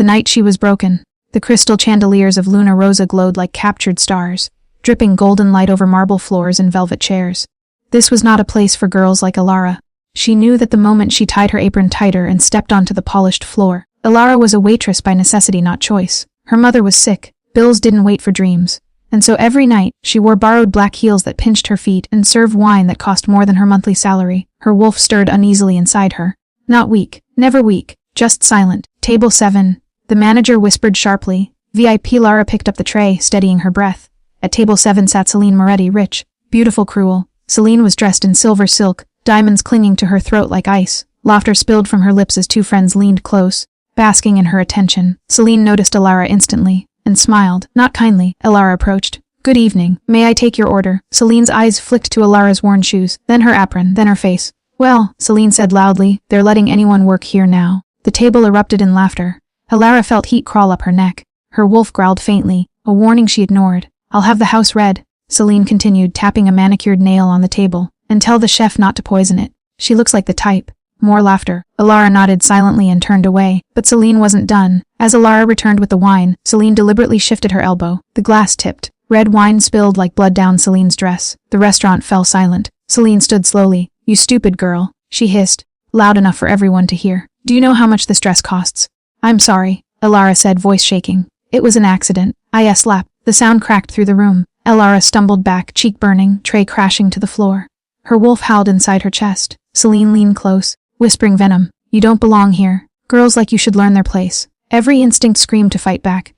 The night she was broken. The crystal chandeliers of Luna Rosa glowed like captured stars, dripping golden light over marble floors and velvet chairs. This was not a place for girls like Alara. She knew that the moment she tied her apron tighter and stepped onto the polished floor. Alara was a waitress by necessity, not choice. Her mother was sick. Bills didn't wait for dreams. And so every night, she wore borrowed black heels that pinched her feet and served wine that cost more than her monthly salary. Her wolf stirred uneasily inside her. Not weak. Never weak. Just silent. Table 7. The manager whispered sharply. VIP. Lara picked up the tray, steadying her breath. At table 7 sat Celine Moretti, rich, beautiful, cruel. Celine was dressed in silver silk, diamonds clinging to her throat like ice. Laughter spilled from her lips as two friends leaned close, basking in her attention. Celine noticed Alara instantly, and smiled, not kindly. Alara approached. Good evening. May I take your order? Celine's eyes flicked to Alara's worn shoes, then her apron, then her face. Well, Celine said loudly, they're letting anyone work here now. The table erupted in laughter. Alara felt heat crawl up her neck. Her wolf growled faintly, a warning she ignored. I'll have the house red, Celine continued, tapping a manicured nail on the table, and tell the chef not to poison it. She looks like the type. More laughter. Alara nodded silently and turned away, but Celine wasn't done. As Alara returned with the wine, Celine deliberately shifted her elbow. The glass tipped. Red wine spilled like blood down Celine's dress. The restaurant fell silent. Celine stood slowly. You stupid girl, she hissed, loud enough for everyone to hear. Do you know how much this dress costs? I'm sorry, Alara said, voice shaking. It was an accident. I slapped. The sound cracked through the room. Alara stumbled back, cheek burning, tray crashing to the floor. Her wolf howled inside her chest. Celine leaned close, whispering venom. You don't belong here. Girls like you should learn their place. Every instinct screamed to fight back.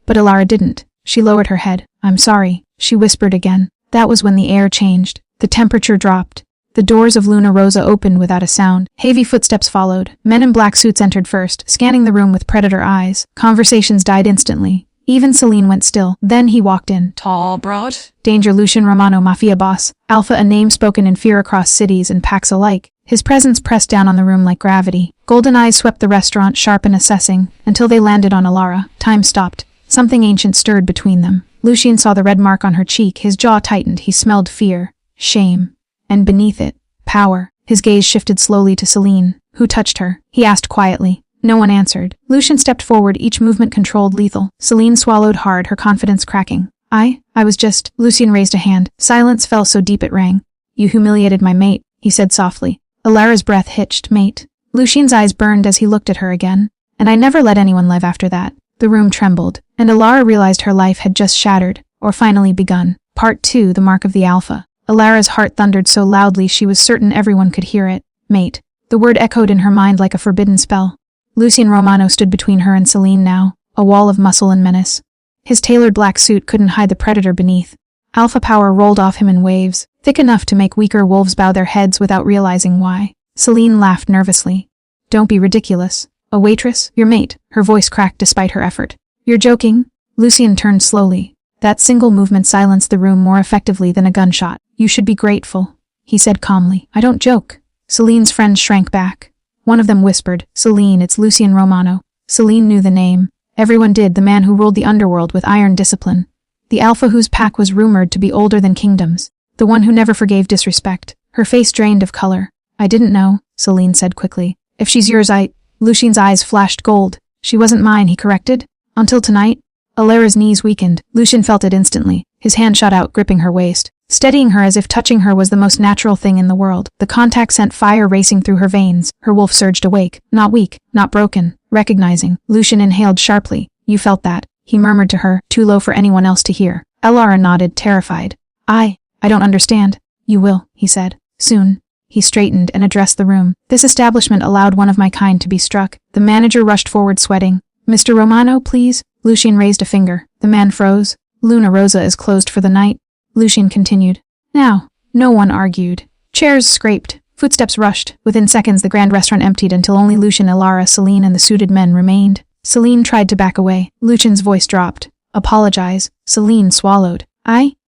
But Alara didn't. She lowered her head. I'm sorry, she whispered again. That was when the air changed. The temperature dropped. The doors of Luna Rosa opened without a sound. Heavy footsteps followed. Men in black suits entered first, scanning the room with predator eyes. Conversations died instantly. Even Celine went still. Then he walked in. Tall, broad. Danger. Lucian Romano, Mafia boss. Alpha, a name spoken in fear across cities and packs alike. His presence pressed down on the room like gravity. Golden eyes swept the restaurant, sharp and assessing, until they landed on Alara. Time stopped. Something ancient stirred between them. Lucian saw the red mark on her cheek. His jaw tightened. He smelled fear, shame, and beneath it, power. His gaze shifted slowly to Celine. Who touched her? He asked quietly. No one answered. Lucian stepped forward, each movement controlled, lethal. Celine swallowed hard, her confidence cracking. I was just... Lucian raised a hand. Silence fell so deep it rang. You humiliated my mate, he said softly. Alara's breath hitched. Mate. Lucian's eyes burned as he looked at her again. And I never let anyone live after that. The room trembled, and Alara realized her life had just shattered, or finally begun. Part 2, the mark of the Alpha. Alara's heart thundered so loudly she was certain everyone could hear it. Mate. The word echoed in her mind like a forbidden spell. Lucian Romano stood between her and Celine now, a wall of muscle and menace. His tailored black suit couldn't hide the predator beneath. Alpha power rolled off him in waves, thick enough to make weaker wolves bow their heads without realizing why. Celine laughed nervously. Don't be ridiculous. A waitress? Your mate. Her voice cracked despite her effort. You're joking? Lucian turned slowly. That single movement silenced the room more effectively than a gunshot. You should be grateful, he said calmly. I don't joke. Celine's friends shrank back. One of them whispered, Celine, it's Lucian Romano. Celine knew the name. Everyone did, the man who ruled the underworld with iron discipline. The alpha whose pack was rumored to be older than kingdoms. The one who never forgave disrespect. Her face drained of color. I didn't know, Celine said quickly. If she's yours, Lucian's eyes flashed gold. She wasn't mine, he corrected. Until tonight. Alara's knees weakened. Lucian felt it instantly. His hand shot out, gripping her waist, steadying her as if touching her was the most natural thing in the world. The contact sent fire racing through her veins. Her wolf surged awake. Not weak, not broken. Recognizing. Lucian inhaled sharply. You felt that, he murmured to her, too low for anyone else to hear. Alara nodded, terrified. I don't understand. You will, he said. Soon. He straightened and addressed the room. This establishment allowed one of my kind to be struck. The manager rushed forward, sweating. Mr. Romano, please. Lucian raised a finger. The man froze. Luna Rosa is closed for the night. Lucian continued. Now. No one argued. Chairs scraped. Footsteps rushed. Within seconds the grand restaurant emptied until only Lucian, Alara, Celine, and the suited men remained. Celine tried to back away. Lucian's voice dropped. Apologize. Celine swallowed.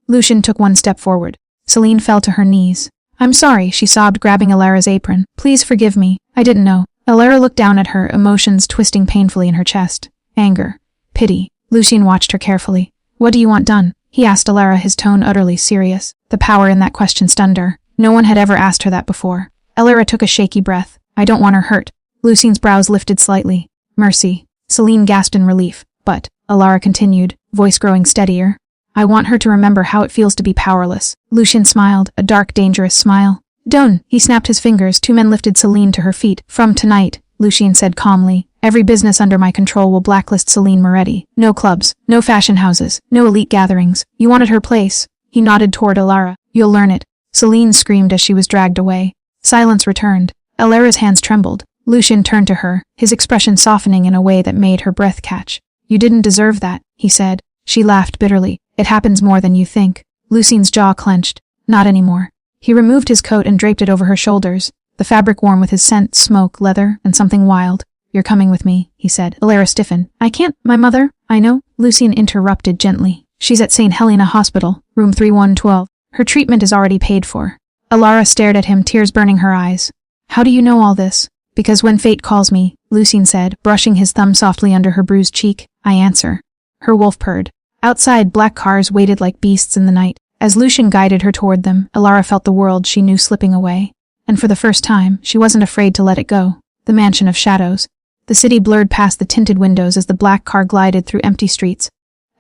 Lucian took one step forward. Celine fell to her knees. I'm sorry, she sobbed, grabbing Alara's apron. Please forgive me. I didn't know. Alara looked down at her, emotions twisting painfully in her chest. Anger. Pity. Lucian watched her carefully. What do you want done? He asked Alara, his tone utterly serious. The power in that question stunned her. No one had ever asked her that before. Alara took a shaky breath. I don't want her hurt. Lucian's brows lifted slightly. Mercy. Celine gasped in relief. But, Alara continued, voice growing steadier, I want her to remember how it feels to be powerless. Lucien smiled, a dark, dangerous smile. Don't. He snapped his fingers. Two men lifted Celine to her feet. From tonight, Lucien said calmly, every business under my control will blacklist Celine Moretti. No clubs, no fashion houses, no elite gatherings. You wanted her place. He nodded toward Alara. You'll learn it. Celine screamed as she was dragged away. Silence returned. Alara's hands trembled. Lucien turned to her, his expression softening in a way that made her breath catch. You didn't deserve that, he said. She laughed bitterly. It happens more than you think. Lucien's jaw clenched. Not anymore. He removed his coat and draped it over her shoulders, the fabric warm with his scent, smoke, leather, and something wild. You're coming with me, he said. Alara stiffened. I can't. My mother. I know. Lucien interrupted gently. She's at St. Helena Hospital, room 3112. Her treatment is already paid for. Alara stared at him, tears burning her eyes. How do you know all this? Because when fate calls me, Lucien said, brushing his thumb softly under her bruised cheek, I answer. Her wolf purred. Outside, black cars waited like beasts in the night. As Lucien guided her toward them, Alara felt the world she knew slipping away. And for the first time, she wasn't afraid to let it go. The mansion of shadows. The city blurred past the tinted windows as the black car glided through empty streets.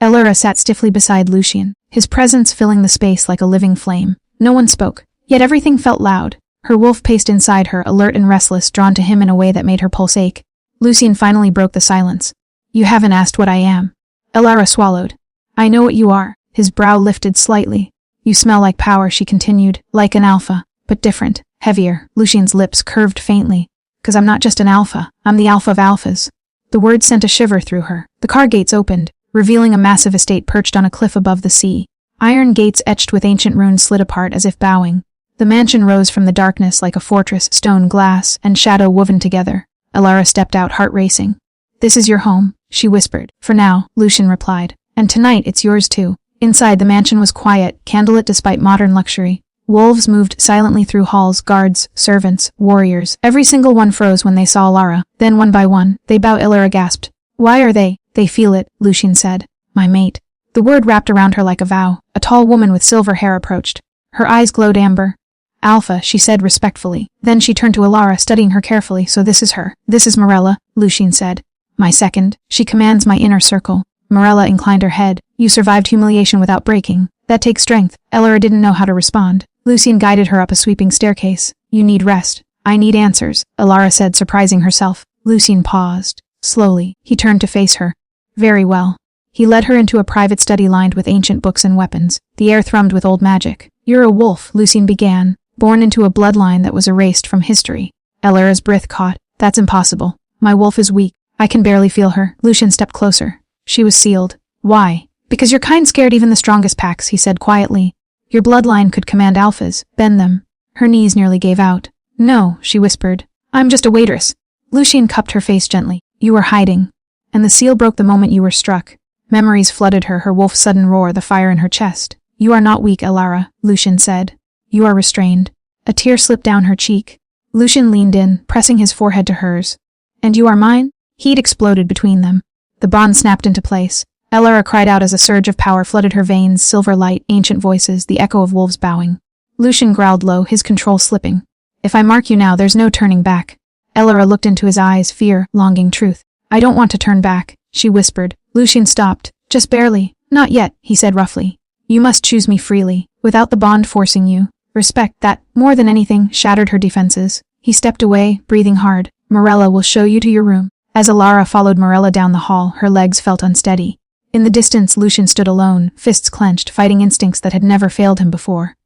Alara sat stiffly beside Lucien, his presence filling the space like a living flame. No one spoke, yet everything felt loud. Her wolf paced inside her, alert and restless, drawn to him in a way that made her pulse ache. Lucien finally broke the silence. You haven't asked what I am. Alara swallowed. I know what you are. His brow lifted slightly. You smell like power, she continued, like an alpha, but different, heavier. Lucien's lips curved faintly. 'Cause I'm not just an alpha, I'm the alpha of alphas. The word sent a shiver through her. The car gates opened, revealing a massive estate perched on a cliff above the sea. Iron gates etched with ancient runes slid apart as if bowing. The mansion rose from the darkness like a fortress, stone, glass, and shadow woven together. Alara stepped out, heart racing. This is your home, she whispered. For now, Lucien replied. And tonight it's yours too. Inside, the mansion was quiet, candlelit despite modern luxury. Wolves moved silently through halls, guards, servants, warriors. Every single one froze when they saw Alara. Then one by one, they bowed. Alara gasped. Why are they? They feel it, Lucien said. My mate. The word wrapped around her like a vow. A tall woman with silver hair approached. Her eyes glowed amber. Alpha, she said respectfully. Then she turned to Alara, studying her carefully. So this is her. This is Morella, Lucien said. My second. She commands my inner circle. Morella inclined her head. You survived humiliation without breaking. That takes strength. Alara didn't know how to respond. Lucien guided her up a sweeping staircase. You need rest. I need answers, Alara said, surprising herself. Lucien paused. Slowly, he turned to face her. Very well. He led her into a private study lined with ancient books and weapons. The air thrummed with old magic. You're a wolf, Lucien began, born into a bloodline that was erased from history. Alara's breath caught. That's impossible. My wolf is weak. I can barely feel her. Lucien stepped closer. She was sealed. Why? Because your kind scared even the strongest packs, he said quietly. Your bloodline could command alphas, bend them. Her knees nearly gave out. No, she whispered. I'm just a waitress. Lucien cupped her face gently. You were hiding. And the seal broke the moment you were struck. Memories flooded her, her wolf's sudden roar, the fire in her chest. You are not weak, Alara, Lucien said. You are restrained. A tear slipped down her cheek. Lucien leaned in, pressing his forehead to hers. And you are mine? Heat exploded between them. The bond snapped into place. Alara cried out as a surge of power flooded her veins, silver light, ancient voices, the echo of wolves bowing. Lucien growled low, his control slipping. If I mark you now, there's no turning back. Alara looked into his eyes, fear, longing, truth. I don't want to turn back, she whispered. Lucien stopped. Just barely. Not yet, he said roughly. You must choose me freely, without the bond forcing you. Respect that, more than anything, shattered her defenses. He stepped away, breathing hard. Morella will show you to your room. As Alara followed Morella down the hall, her legs felt unsteady. In the distance, Lucien stood alone, fists clenched, fighting instincts that had never failed him before.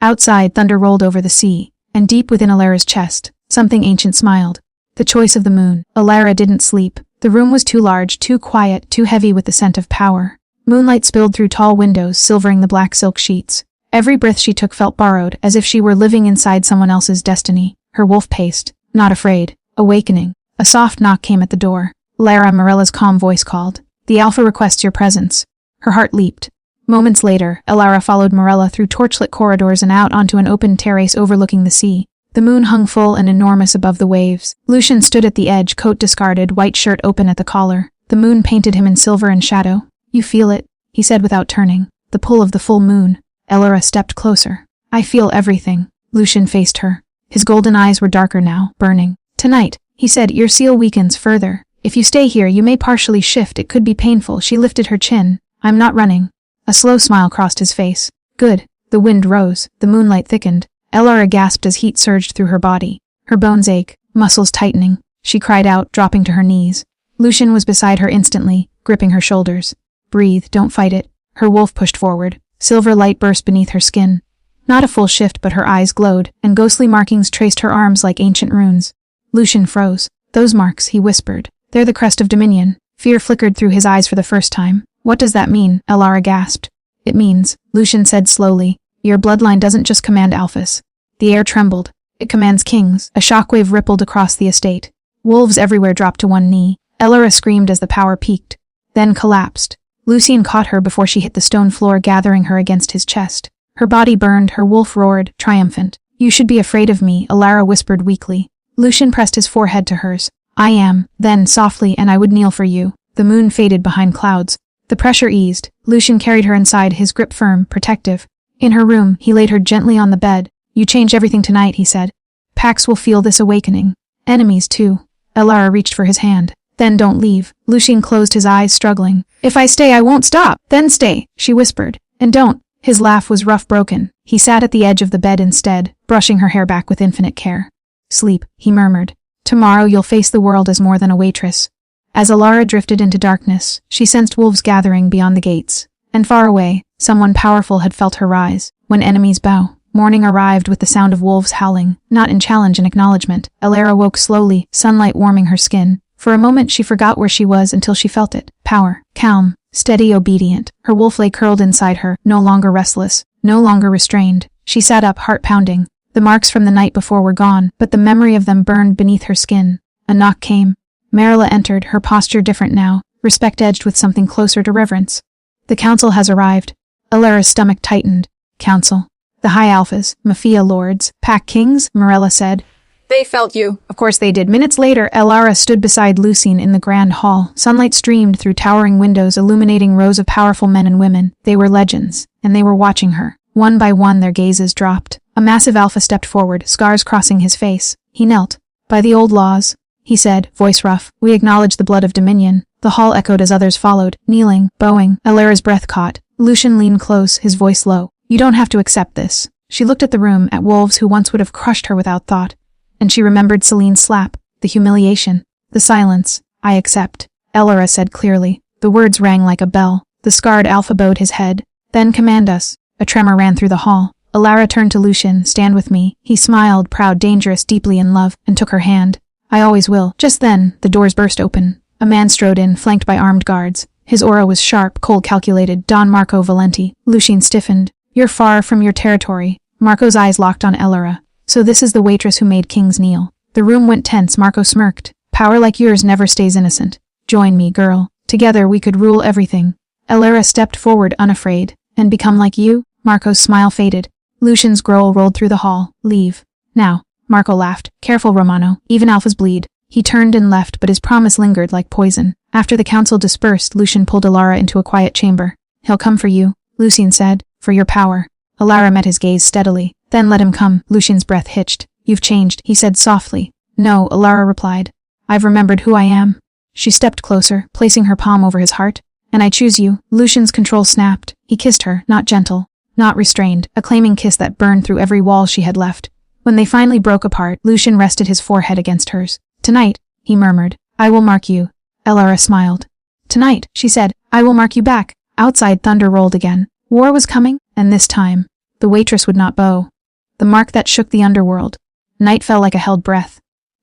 Outside, thunder rolled over the sea, and deep within Alara's chest, something ancient smiled. The choice of the moon. Alara didn't sleep. The room was too large, too quiet, too heavy with the scent of power. Moonlight spilled through tall windows, silvering the black silk sheets. Every breath she took felt borrowed, as if she were living inside someone else's destiny. Her wolf paced, not afraid, awakening. A soft knock came at the door. Lara, Morella's calm voice called. The Alpha requests your presence. Her heart leaped. Moments later, Alara followed Morella through torchlit corridors and out onto an open terrace overlooking the sea. The moon hung full and enormous above the waves. Lucien stood at the edge, coat discarded, white shirt open at the collar. The moon painted him in silver and shadow. You feel it, he said without turning. The pull of the full moon. Alara stepped closer. I feel everything. Lucien faced her. His golden eyes were darker now, burning. Tonight, he said, your seal weakens further. If you stay here, you may partially shift. It could be painful. She lifted her chin. I'm not running. A slow smile crossed his face. Good. The wind rose. The moonlight thickened. Elara gasped as heat surged through her body. Her bones ache, muscles tightening. She cried out, dropping to her knees. Lucian was beside her instantly, gripping her shoulders. Breathe, don't fight it. Her wolf pushed forward. Silver light burst beneath her skin. Not a full shift, but her eyes glowed, and ghostly markings traced her arms like ancient runes. Lucian froze. Those marks, he whispered. They're the crest of dominion. Fear flickered through his eyes for the first time. What does that mean? Elara gasped. It means, Lucian said slowly, your bloodline doesn't just command alphas. The air trembled. It commands kings. A shockwave rippled across the estate. Wolves everywhere dropped to one knee. Elara screamed as the power peaked, then collapsed. Lucian caught her before she hit the stone floor, gathering her against his chest. Her body burned, her wolf roared, triumphant. You should be afraid of me, Elara whispered weakly. Lucian pressed his forehead to hers. I am, then, softly, and I would kneel for you. The moon faded behind clouds. The pressure eased. Lucian carried her inside, his grip firm, protective. In her room, he laid her gently on the bed. You changed everything tonight, he said. Pax will feel this awakening. Enemies, too. Elara reached for his hand. Then don't leave. Lucian closed his eyes, struggling. If I stay, I won't stop. Then stay, she whispered. And don't. His laugh was rough, broken. He sat at the edge of the bed instead, brushing her hair back with infinite care. Sleep, he murmured. Tomorrow you'll face the world as more than a waitress. As Elara drifted into darkness, she sensed wolves gathering beyond the gates. And far away, someone powerful had felt her rise. When enemies bow, morning arrived with the sound of wolves howling, not in challenge and acknowledgement. Elara woke slowly, sunlight warming her skin. For a moment she forgot where she was until she felt it. Power, calm, steady, obedient. Her wolf lay curled inside her, no longer restless, no longer restrained. She sat up, heart pounding. The marks from the night before were gone, but the memory of them burned beneath her skin. A knock came. Marilla entered, her posture different now, respect edged with something closer to reverence. The council has arrived. Elara's stomach tightened. Council. The high alphas, Mafia lords, pack kings, Marilla said. They felt you. Of course they did. Minutes later, Elara stood beside Lucian in the grand hall. Sunlight streamed through towering windows, illuminating rows of powerful men and women. They were legends, and they were watching her. One by one, their gazes dropped. A massive alpha stepped forward, scars crossing his face. He knelt. By the old laws, he said, voice rough, we acknowledge the blood of dominion. The hall echoed as others followed, kneeling, bowing. Elara's breath caught. Lucian leaned close, his voice low. You don't have to accept this. She looked at the room, at wolves who once would have crushed her without thought. And she remembered Celine's slap, the humiliation, the silence. I accept, Elara said clearly. The words rang like a bell. The scarred alpha bowed his head. Then command us. A tremor ran through the hall. Elara turned to Lucian. Stand with me. He smiled, proud, dangerous, deeply in love, and took her hand. I always will. Just then, the doors burst open. A man strode in, flanked by armed guards. His aura was sharp, cold, calculated. Don Marco Valenti. Lucian stiffened. You're far from your territory. Marco's eyes locked on Elara. So this is the waitress who made kings kneel. The room went tense. Marco smirked. Power like yours never stays innocent. Join me, girl. Together we could rule everything. Elara stepped forward, unafraid. And become like you? Marco's smile faded. Lucian's growl rolled through the hall. Leave. Now. Marco laughed. Careful, Romano. Even alphas bleed. He turned and left, but his promise lingered like poison. After the council dispersed, Lucian pulled Elara into a quiet chamber. He'll come for you, Lucian said. For your power. Elara met his gaze steadily. Then let him come. Lucian's breath hitched. You've changed, he said softly. No, Elara replied. I've remembered who I am. She stepped closer, placing her palm over his heart. And I choose you. Lucian's control snapped. He kissed her, not gentle, not restrained, a claiming kiss that burned through every wall she had left. When they finally broke apart, Lucian rested his forehead against hers. Tonight, he murmured, I will mark you. Elara smiled. Tonight, she said, I will mark you back. Outside, thunder rolled again. War was coming, and this time, the waitress would not bow. The mark that shook the underworld. Night fell like a held breath.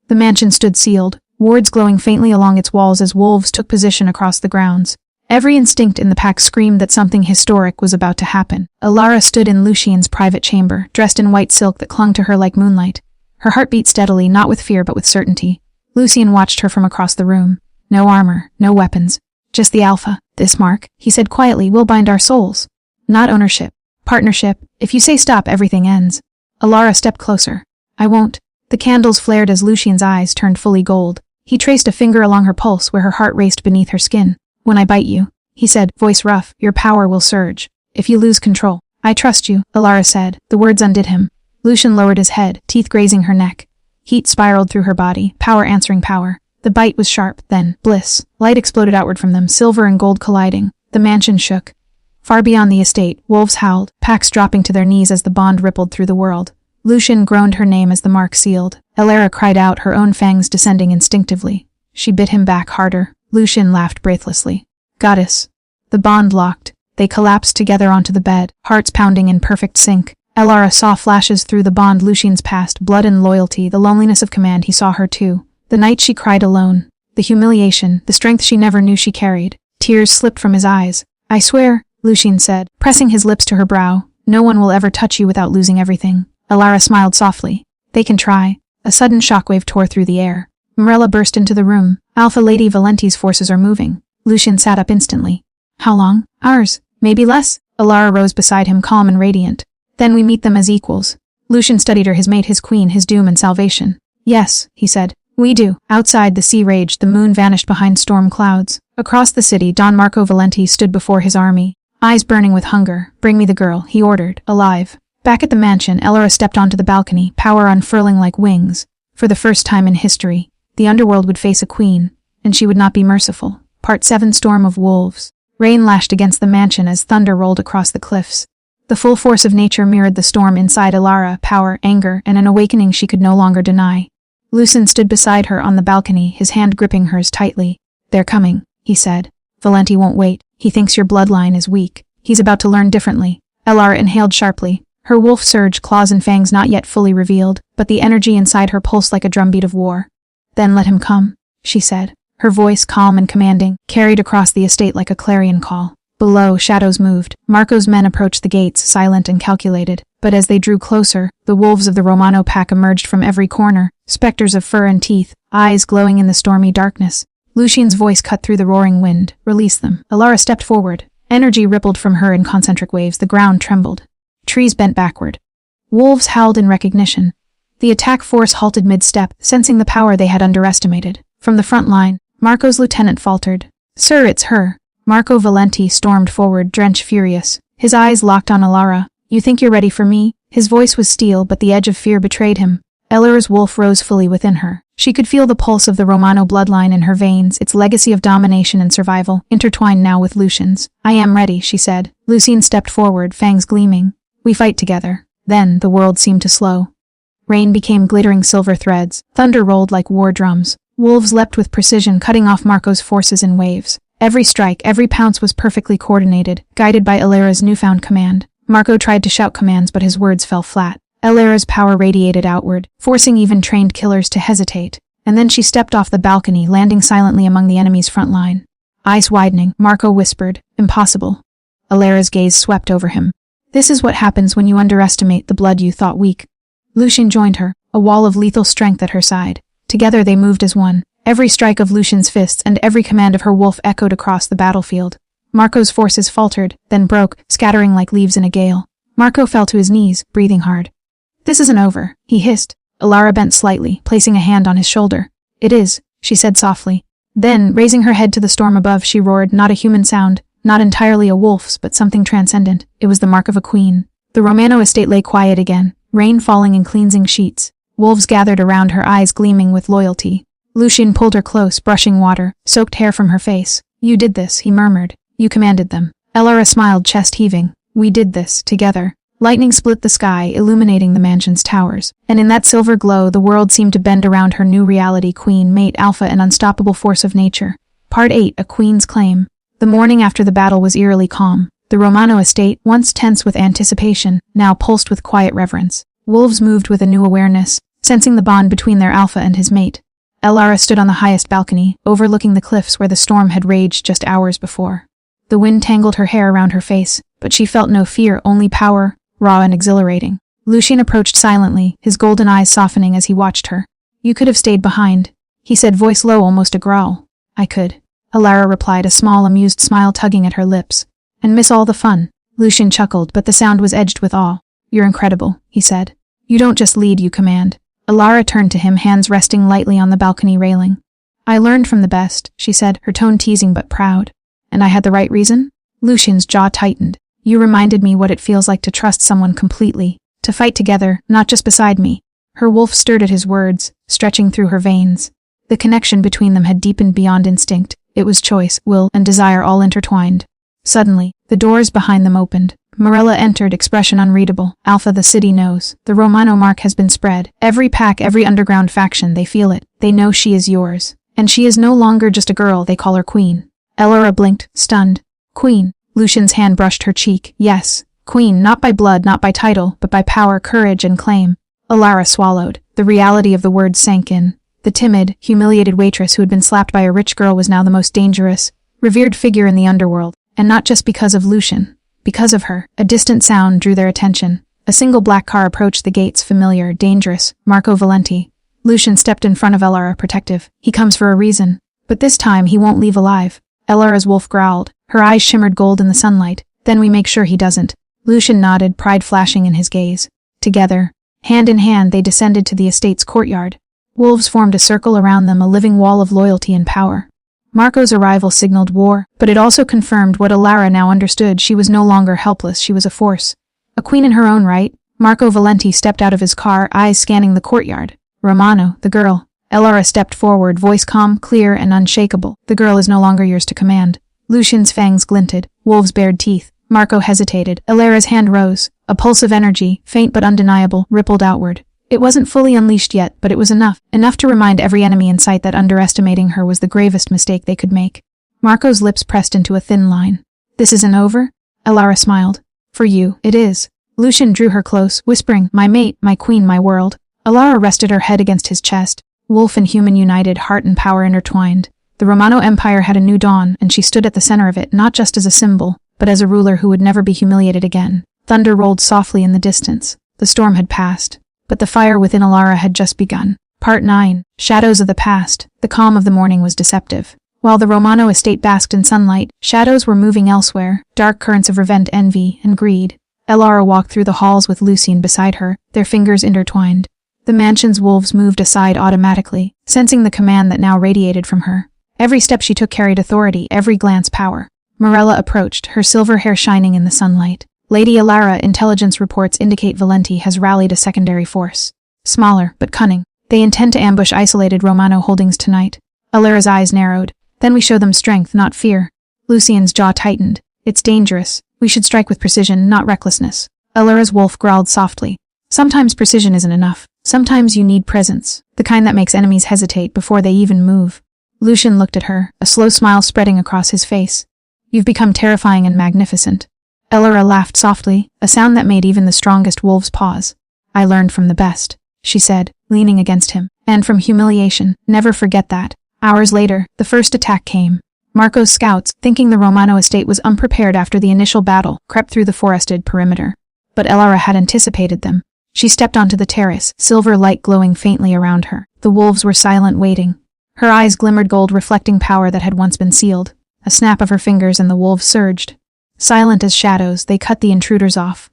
The mansion stood sealed, wards glowing faintly along its walls as wolves took position across the grounds. Every instinct in the pack screamed that something historic was about to happen. Elara stood in Lucian's private chamber, dressed in white silk that clung to her like moonlight. Her heart beat steadily, not with fear but with certainty. Lucian watched her from across the room. No armor, no weapons. Just the alpha. This mark, he said quietly, will bind our souls. Not ownership. Partnership. If you say stop, everything ends. Elara stepped closer. I won't. The candles flared as Lucian's eyes turned fully gold. He traced a finger along her pulse where her heart raced beneath her skin. When I bite you, he said, voice rough, your power will surge. If you lose control. I trust you, Elara said. The words undid him. Lucian lowered his head, teeth grazing her neck. Heat spiraled through her body, power answering power. The bite was sharp, then, bliss. Light exploded outward from them, silver and gold colliding. The mansion shook. Far beyond the estate, wolves howled, packs dropping to their knees as the bond rippled through the world. Lucian groaned her name as the mark sealed. Elara cried out, her own fangs descending instinctively. She bit him back harder. Lucian laughed breathlessly. Goddess. The bond locked. They collapsed together onto the bed, hearts pounding in perfect sync. Elara saw flashes through the bond Lucian's past, blood and loyalty, the loneliness of command. He saw her too. The night she cried alone. The humiliation, the strength she never knew she carried. Tears slipped from his eyes. I swear, Lucian said, pressing his lips to her brow, no one will ever touch you without losing everything. Elara smiled softly. They can try. A sudden shockwave tore through the air. Mirella burst into the room. Alpha Lady Valenti's forces are moving. Lucian sat up instantly. How long? Hours. Maybe less. Elara rose beside him, calm and radiant. Then we meet them as equals. Lucian studied her, his mate, his queen, his doom and salvation. Yes, he said. We do. Outside, the sea raged, the moon vanished behind storm clouds. Across the city, Don Marco Valenti stood before his army, eyes burning with hunger. Bring me the girl, he ordered, alive. Back at the mansion, Elara stepped onto the balcony, power unfurling like wings. For the first time in history, the underworld would face a queen, and she would not be merciful. Part 7 Storm of Wolves. Rain lashed against the mansion as thunder rolled across the cliffs. The full force of nature mirrored the storm inside Elara, power, anger, and an awakening she could no longer deny. Lucian stood beside her on the balcony, his hand gripping hers tightly. They're coming, he said. Valenti won't wait. He thinks your bloodline is weak. He's about to learn differently. Elara inhaled sharply. Her wolf surged, claws and fangs not yet fully revealed, but the energy inside her pulsed like a drumbeat of war. Then let him come, she said. Her voice, calm and commanding, carried across the estate like a clarion call. Below, shadows moved. Marco's men approached the gates, silent and calculated. But as they drew closer, the wolves of the Romano pack emerged from every corner, specters of fur and teeth, eyes glowing in the stormy darkness. Lucian's voice cut through the roaring wind. Release them. Elara stepped forward. Energy rippled from her in concentric waves. The ground trembled. Trees bent backward. Wolves howled in recognition. The attack force halted mid-step, sensing the power they had underestimated. From the front line, Marco's lieutenant faltered. Sir, it's her. Marco Valenti stormed forward, drenched furious. His eyes locked on Elara. You think you're ready for me? His voice was steel, but the edge of fear betrayed him. Elara's wolf rose fully within her. She could feel the pulse of the Romano bloodline in her veins, its legacy of domination and survival, intertwined now with Lucian's. I am ready, she said. Lucian stepped forward, fangs gleaming. We fight together. Then, the world seemed to slow. Rain became glittering silver threads. Thunder rolled like war drums. Wolves leapt with precision, cutting off Marco's forces in waves. Every strike, every pounce was perfectly coordinated, guided by Elara's newfound command. Marco tried to shout commands, but his words fell flat. Elara's power radiated outward, forcing even trained killers to hesitate. And then she stepped off the balcony, landing silently among the enemy's front line. Eyes widening, Marco whispered, Impossible. Elara's gaze swept over him. This is what happens when you underestimate the blood you thought weak. Lucian joined her, a wall of lethal strength at her side. Together they moved as one. Every strike of Lucian's fists and every command of her wolf echoed across the battlefield. Marco's forces faltered, then broke, scattering like leaves in a gale. Marco fell to his knees, breathing hard. This isn't over, he hissed. Elara bent slightly, placing a hand on his shoulder. It is, she said softly. Then, raising her head to the storm above, she roared, not a human sound, not entirely a wolf's, but something transcendent. It was the mark of a queen. The Romano estate lay quiet again, rain falling in cleansing sheets. Wolves gathered around her, eyes gleaming with loyalty. Lucian pulled her close, brushing water, soaked hair from her face. You did this, he murmured. You commanded them. Elara smiled, chest heaving. We did this, together. Lightning split the sky, illuminating the mansion's towers. And in that silver glow, the world seemed to bend around her new reality, queen, mate, alpha, and unstoppable force of nature. Part 8, A Queen's Claim. The morning after the battle was eerily calm. The Romano estate, once tense with anticipation, now pulsed with quiet reverence. Wolves moved with a new awareness, sensing the bond between their alpha and his mate. Elara stood on the highest balcony, overlooking the cliffs where the storm had raged just hours before. The wind tangled her hair around her face, but she felt no fear, only power, raw and exhilarating. Lucian approached silently, his golden eyes softening as he watched her. You could have stayed behind, he said, voice low, almost a growl. I could. Elara replied, a small, amused smile tugging at her lips. And miss all the fun. Lucian chuckled, but the sound was edged with awe. You're incredible, he said. You don't just lead, you command. Elara turned to him, hands resting lightly on the balcony railing. I learned from the best, she said, her tone teasing but proud. And I had the right reason? Lucian's jaw tightened. You reminded me what it feels like to trust someone completely, to fight together, not just beside me. Her wolf stirred at his words, stretching through her veins. The connection between them had deepened beyond instinct. It was choice, will, and desire all intertwined. Suddenly, the doors behind them opened. Morella entered, expression unreadable. Alpha, the city knows. The Romano mark has been spread. Every pack, every underground faction, they feel it. They know she is yours. And she is no longer just a girl, they call her Queen. Elara blinked, stunned. Queen. Lucian's hand brushed her cheek. Yes. Queen, not by blood, not by title, but by power, courage, and claim. Elara swallowed. The reality of the words sank in. The timid, humiliated waitress who had been slapped by a rich girl was now the most dangerous, revered figure in the underworld. And not just because of Lucian. Because of her. A distant sound drew their attention. A single black car approached the gates, familiar, dangerous. Marco Valenti. Lucian stepped in front of Elara, protective. He comes for a reason. But this time he won't leave alive. Elara's wolf growled. Her eyes shimmered gold in the sunlight. Then we make sure he doesn't. Lucian nodded, pride flashing in his gaze. Together, hand in hand, they descended to the estate's courtyard. Wolves formed a circle around them, a living wall of loyalty and power. Marco's arrival signaled war, but it also confirmed what Elara now understood. She was no longer helpless, she was a force. A queen in her own right. Marco Valenti stepped out of his car, eyes scanning the courtyard. Romano, the girl. Elara stepped forward, voice calm, clear, and unshakable. The girl is no longer yours to command. Lucian's fangs glinted. Wolves bared teeth. Marco hesitated. Elara's hand rose. A pulse of energy, faint but undeniable, rippled outward. It wasn't fully unleashed yet, but it was enough. Enough to remind every enemy in sight that underestimating her was the gravest mistake they could make. Marco's lips pressed into a thin line. This isn't over? Elara smiled. For you, it is. Lucian drew her close, whispering, my mate, my queen, my world. Elara rested her head against his chest. Wolf and human united, heart and power intertwined. The Romano Empire had a new dawn, and she stood at the center of it, not just as a symbol, but as a ruler who would never be humiliated again. Thunder rolled softly in the distance. The storm had passed. But the fire within Elara had just begun. Part 9. Shadows of the past. The calm of the morning was deceptive. While the Romano estate basked in sunlight, shadows were moving elsewhere, dark currents of revenge, envy, and greed. Elara walked through the halls with Lucian beside her, their fingers intertwined. The mansion's wolves moved aside automatically, sensing the command that now radiated from her. Every step she took carried authority, every glance power. Morella approached, her silver hair shining in the sunlight. Lady Elara, intelligence reports indicate Valenti has rallied a secondary force. Smaller, but cunning. They intend to ambush isolated Romano holdings tonight. Elara's eyes narrowed. Then we show them strength, not fear. Lucian's jaw tightened. It's dangerous. We should strike with precision, not recklessness. Elara's wolf growled softly. Sometimes precision isn't enough. Sometimes you need presence, the kind that makes enemies hesitate before they even move. Lucian looked at her, a slow smile spreading across his face. You've become terrifying and magnificent. Elara laughed softly, a sound that made even the strongest wolves pause. I learned from the best, she said, leaning against him. And from humiliation, never forget that. Hours later, the first attack came. Marco's scouts, thinking the Romano estate was unprepared after the initial battle, crept through the forested perimeter. But Elara had anticipated them. She stepped onto the terrace, silver light glowing faintly around her. The wolves were silent, waiting. Her eyes glimmered gold, reflecting power that had once been sealed. A snap of her fingers and the wolves surged. Silent as shadows, they cut the intruders off.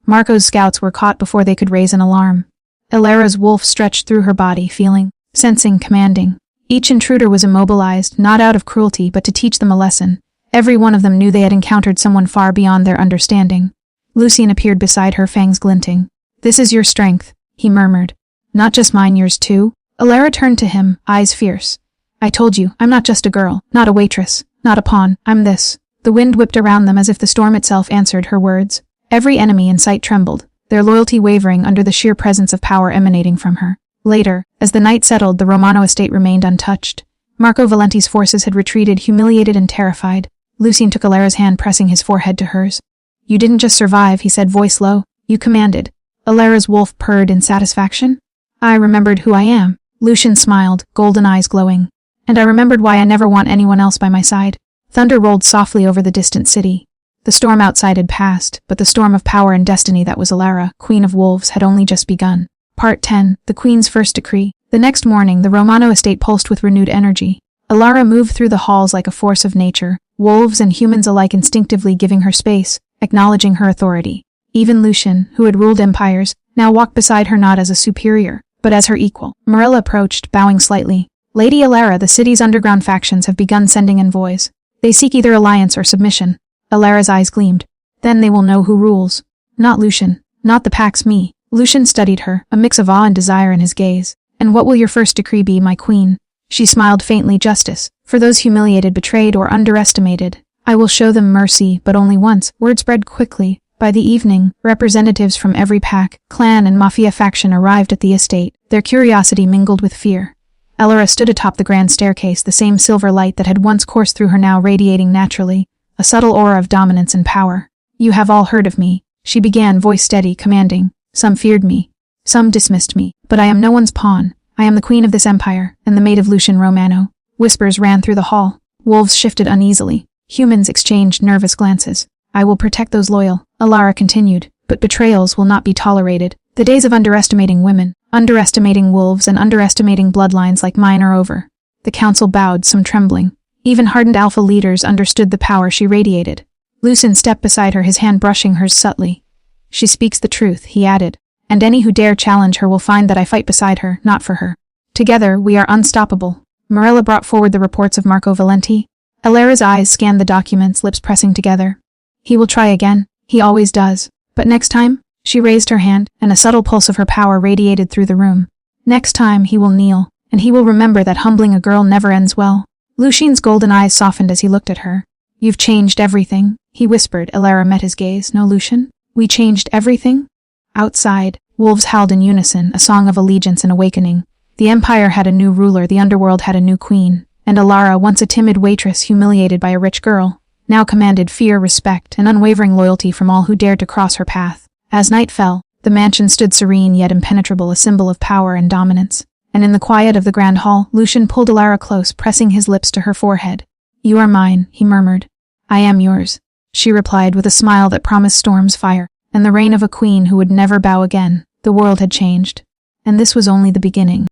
Marco's scouts were caught before they could raise an alarm. Elara's wolf stretched through her body, feeling, sensing, commanding. Each intruder was immobilized, not out of cruelty, but to teach them a lesson. Every one of them knew they had encountered someone far beyond their understanding. Lucian appeared beside her, fangs glinting. This is your strength, he murmured. Not just mine, yours too? Elara turned to him, eyes fierce. I told you, I'm not just a girl, not a waitress, not a pawn, I'm this. The wind whipped around them as if the storm itself answered her words. Every enemy in sight trembled, their loyalty wavering under the sheer presence of power emanating from her. Later, as the night settled, the Romano estate remained untouched. Marco Valenti's forces had retreated, humiliated and terrified. Lucian took Elara's hand, pressing his forehead to hers. You didn't just survive, he said, voice low. You commanded. Elara's wolf purred in satisfaction. I remembered who I am. Lucian smiled, golden eyes glowing. And I remembered why I never want anyone else by my side. Thunder rolled softly over the distant city. The storm outside had passed, but the storm of power and destiny that was Elara, Queen of Wolves, had only just begun. Part 10. The Queen's First Decree. The next morning, the Romano estate pulsed with renewed energy. Elara moved through the halls like a force of nature, wolves and humans alike instinctively giving her space, acknowledging her authority. Even Lucian, who had ruled empires, now walked beside her not as a superior, but as her equal. Morella approached, bowing slightly. Lady Elara, the city's underground factions have begun sending envoys. They seek either alliance or submission. Elara's eyes gleamed. Then they will know who rules. Not Lucian. Not the Pax, me. Lucian studied her, a mix of awe and desire in his gaze. And what will your first decree be, my queen? She smiled faintly. Justice. For those humiliated, betrayed, or underestimated. I will show them mercy, but only once. Word spread quickly. By the evening, representatives from every pack, clan, and Mafia faction arrived at the estate, their curiosity mingled with fear. Elara stood atop the grand staircase, the same silver light that had once coursed through her now radiating naturally, a subtle aura of dominance and power. You have all heard of me, she began, voice steady, commanding. Some feared me. Some dismissed me, but I am no one's pawn. I am the queen of this empire, and the mate of Lucian Romano. Whispers ran through the hall. Wolves shifted uneasily. Humans exchanged nervous glances. I will protect those loyal, Elara continued, but betrayals will not be tolerated. The days of underestimating women, underestimating wolves, and underestimating bloodlines like mine are over. The council bowed, some trembling. Even hardened alpha leaders understood the power she radiated. Lucian stepped beside her, his hand brushing hers subtly. She speaks the truth, he added, and any who dare challenge her will find that I fight beside her, not for her. Together, we are unstoppable. Morella brought forward the reports of Marco Valenti. Elara's eyes scanned the documents, lips pressing together. He will try again. He always does. But next time? She raised her hand, and a subtle pulse of her power radiated through the room. Next time, he will kneel, and he will remember that humbling a girl never ends well. Lucian's golden eyes softened as he looked at her. You've changed everything, he whispered. Elara met his gaze. No, Lucian? We changed everything? Outside, wolves howled in unison, a song of allegiance and awakening. The empire had a new ruler, the underworld had a new queen, and Elara, once a timid waitress humiliated by a rich girl, now commanded fear, respect, and unwavering loyalty from all who dared to cross her path. As night fell, the mansion stood serene yet impenetrable, a symbol of power and dominance. And in the quiet of the grand hall, Lucian pulled Elara close, pressing his lips to her forehead. You are mine, he murmured. I am yours, she replied with a smile that promised storms, fire, and the reign of a queen who would never bow again. The world had changed. And this was only the beginning.